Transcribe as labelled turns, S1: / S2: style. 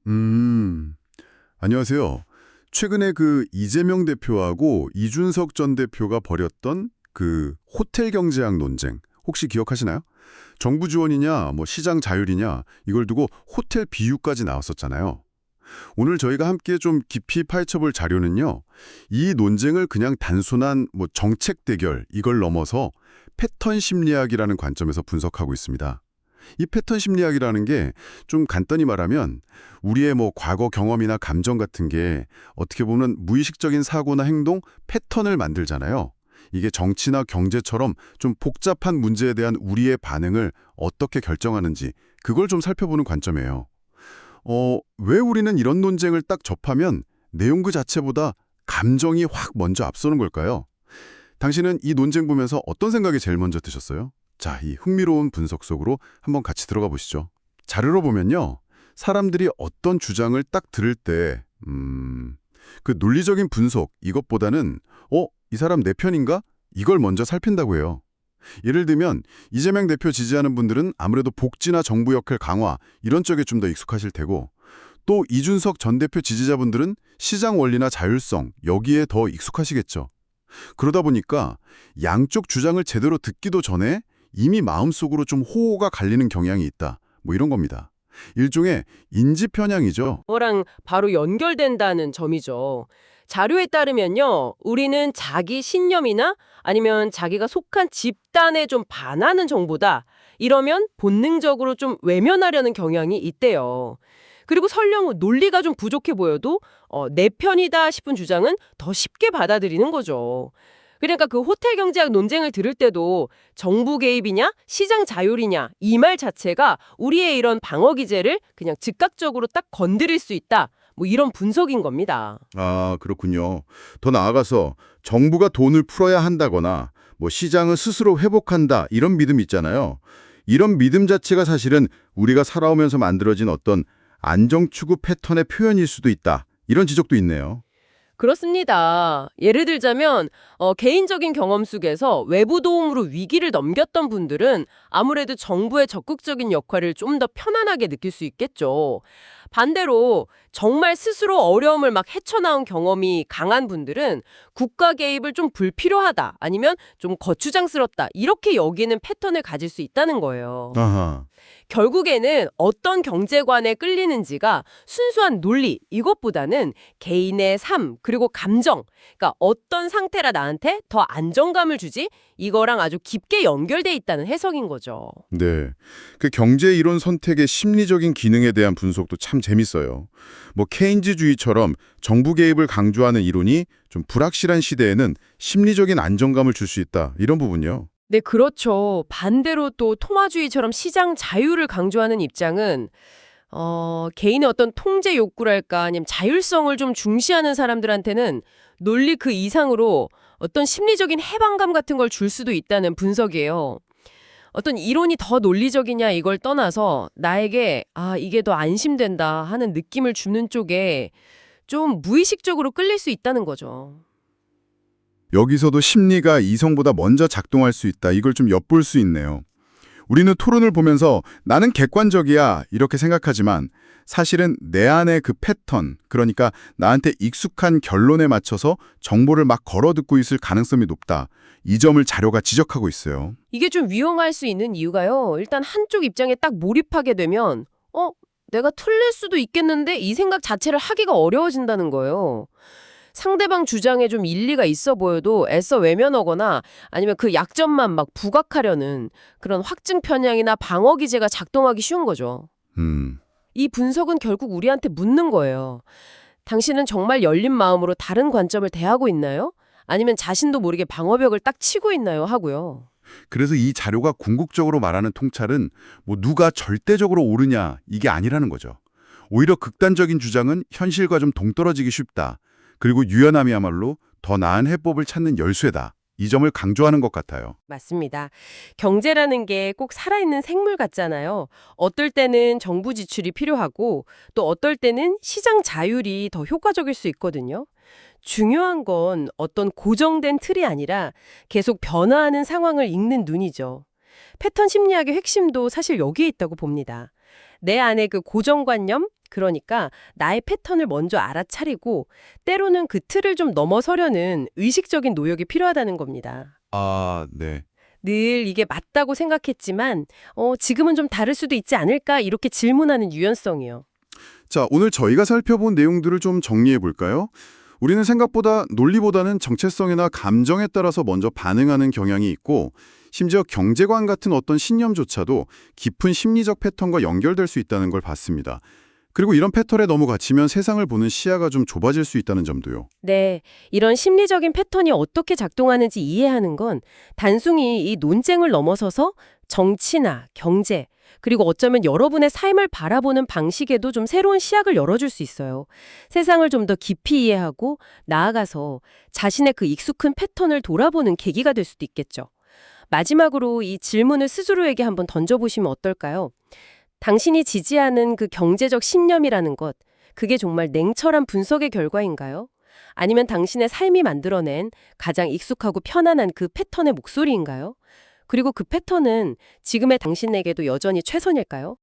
S1: 음, 안녕하세요. 최근에 그 이재명 대표하고 이준석 전 대표가 벌였던 그 호텔 경제학 논쟁 혹시 기억하시나요? 정부 지원이냐, 뭐 시장 자율이냐 이걸 두고 호텔 비유까지 나왔었잖아요. 오늘 저희가 함께 좀 깊이 파헤쳐볼 자료는요. 이 논쟁을 그냥 단순한 뭐 정책 대결 이걸 넘어서 패턴 심리학이라는 관점에서 분석하고 있습니다. 이 패턴 심리학이라는 게 좀 간단히 말하면 우리의 뭐 과거 경험이나 감정 같은 게 어떻게 보면 무의식적인 사고나 행동, 패턴을 만들잖아요. 이게 정치나 경제처럼 좀 복잡한 문제에 대한 우리의 반응을 어떻게 결정하는지 그걸 좀 살펴보는 관점이에요. 왜 우리는 이런 논쟁을 딱 접하면 내용 그 자체보다 감정이 확 먼저 앞서는 걸까요? 당신은 이 논쟁 보면서 어떤 생각이 제일 먼저 드셨어요? 자, 이 흥미로운 분석 속으로 한번 같이 들어가 보시죠. 자료로 보면요. 사람들이 어떤 주장을 딱 들을 때, 그 논리적인 분석, 이것보다는, 이 사람 내 편인가? 이걸 먼저 살핀다고 해요. 예를 들면, 이재명 대표 지지하는 분들은 아무래도 복지나 정부 역할 강화, 이런 쪽에 좀 더 익숙하실 테고, 또 이준석 전 대표 지지자분들은 시장 원리나 자율성, 여기에 더 익숙하시겠죠. 그러다 보니까 양쪽 주장을 제대로 듣기도 전에 이미 마음속으로 좀 호호가 갈리는 경향이 있다. 뭐 이런 겁니다. 일종의 인지 편향이죠.
S2: 그거랑 바로 연결된다는 점이죠. 자료에 따르면요, 우리는 자기 신념이나 아니면 자기가 속한 집단에 좀 반하는 정보다. 이러면 본능적으로 좀 외면하려는 경향이 있대요. 그리고 설령 논리가 좀 부족해 보여도 내 편이다 싶은 주장은 더 쉽게 받아들이는 거죠. 그러니까 그 호텔 경제학 논쟁을 들을 때도 정부 개입이냐 시장 자율이냐 이 말 자체가 우리의 이런 방어 기제를 그냥 즉각적으로 딱 건드릴 수 있다. 뭐 이런 분석인 겁니다.
S3: 아, 그렇군요. 더 나아가서 정부가 돈을 풀어야 한다거나 뭐 시장을 스스로 회복한다 이런 믿음 있잖아요. 이런 믿음 자체가 사실은 우리가 살아오면서 만들어진 어떤 안정 추구 패턴의 표현일 수도 있다. 이런 지적도 있네요.
S2: 그렇습니다. 예를 들자면 개인적인 경험 속에서 외부 도움으로 위기를 넘겼던 분들은 아무래도 정부의 적극적인 역할을 좀 더 편안하게 느낄 수 있겠죠. 반대로 정말 스스로 어려움을 막 헤쳐나온 경험이 강한 분들은 국가 개입을 좀 불필요하다 아니면 좀 거추장스럽다 이렇게 여기는 패턴을 가질 수 있다는 거예요.
S3: 아하.
S2: 결국에는 어떤 경제관에 끌리는지가 순수한 논리 이것보다는 개인의 삶 그리고 감정 그러니까 어떤 상태라 나한테 더 안정감을 주지 이거랑 아주 깊게 연결돼 있다는 해석인 거죠.
S3: 네. 그 경제 이론 선택의 심리적인 기능에 대한 분석도 참 재밌어요. 뭐 케인즈주의처럼 정부 개입을 강조하는 이론이 좀 불확실한 시대에는 심리적인 안정감을 줄 수 있다. 이런 부분요.
S2: 네, 그렇죠. 반대로 또 토마주의처럼 시장 자유를 강조하는 입장은 개인의 어떤 통제 욕구랄까 아니면 자율성을 좀 중시하는 사람들한테는 논리 그 이상으로 어떤 심리적인 해방감 같은 걸 줄 수도 있다는 분석이에요. 어떤 이론이 더 논리적이냐 이걸 떠나서 나에게 이게 더 안심된다 하는 느낌을 주는 쪽에 좀 무의식적으로 끌릴 수 있다는 거죠.
S3: 여기서도 심리가 이성보다 먼저 작동할 수 있다. 이걸 좀 엿볼 수 있네요. 우리는 토론을 보면서 나는 객관적이야 이렇게 생각하지만 사실은 내 안의 그 패턴, 그러니까 나한테 익숙한 결론에 맞춰서 정보를 막 걸어듣고 있을 가능성이 높다. 이 점을 자료가 지적하고 있어요.
S2: 이게 좀 위험할 수 있는 이유가요. 일단 한쪽 입장에 딱 몰입하게 되면 내가 틀릴 수도 있겠는데 이 생각 자체를 하기가 어려워진다는 거예요. 상대방 주장에 좀 일리가 있어 보여도 애써 외면하거나 아니면 그 약점만 막 부각하려는 그런 확증 편향이나 방어 기제가 작동하기 쉬운 거죠.
S3: 음.
S2: 이 분석은 결국 우리한테 묻는 거예요. 당신은 정말 열린 마음으로 다른 관점을 대하고 있나요? 아니면 자신도 모르게 방어벽을 딱 치고 있나요? 하고요.
S3: 그래서 이 자료가 궁극적으로 말하는 통찰은 뭐 누가 절대적으로 옳으냐 이게 아니라는 거죠. 오히려 극단적인 주장은 현실과 좀 동떨어지기 쉽다. 그리고 유연함이야말로 더 나은 해법을 찾는 열쇠다. 이 점을 강조하는 것 같아요.
S2: 맞습니다. 경제라는 게 꼭 살아있는 생물 같잖아요. 어떨 때는 정부 지출이 필요하고 또 어떨 때는 시장 자율이 더 효과적일 수 있거든요. 중요한 건 어떤 고정된 틀이 아니라 계속 변화하는 상황을 읽는 눈이죠. 패턴 심리학의 핵심도 사실 여기에 있다고 봅니다. 내 안에 그 고정관념, 그러니까 나의 패턴을 먼저 알아차리고 때로는 그 틀을 좀 넘어서려는 의식적인 노력이 필요하다는 겁니다.
S1: 아, 네.
S2: 늘 이게 맞다고 생각했지만 지금은 좀 다를 수도 있지 않을까 이렇게 질문하는 유연성이요.
S1: 자, 오늘 저희가 살펴본 내용들을 좀 정리해 볼까요? 우리는 생각보다 논리보다는 정체성이나 감정에 따라서 먼저 반응하는 경향이 있고 심지어 경제관 같은 어떤 신념조차도 깊은 심리적 패턴과 연결될 수 있다는 걸 봤습니다. 그리고 이런 패턴에 너무 갇히면 세상을 보는 시야가 좀 좁아질 수 있다는 점도요.
S2: 네, 이런 심리적인 패턴이 어떻게 작동하는지 이해하는 건 단순히 이 논쟁을 넘어서서 정치나 경제, 그리고 어쩌면 여러분의 삶을 바라보는 방식에도 좀 새로운 시야를 열어줄 수 있어요. 세상을 좀 더 깊이 이해하고 나아가서 자신의 그 익숙한 패턴을 돌아보는 계기가 될 수도 있겠죠. 마지막으로 이 질문을 스스로에게 한번 던져보시면 어떨까요? 당신이 지지하는 그 경제적 신념이라는 것, 그게 정말 냉철한 분석의 결과인가요? 아니면 당신의 삶이 만들어낸 가장 익숙하고 편안한 그 패턴의 목소리인가요? 그리고 그 패턴은 지금의 당신에게도 여전히 최선일까요?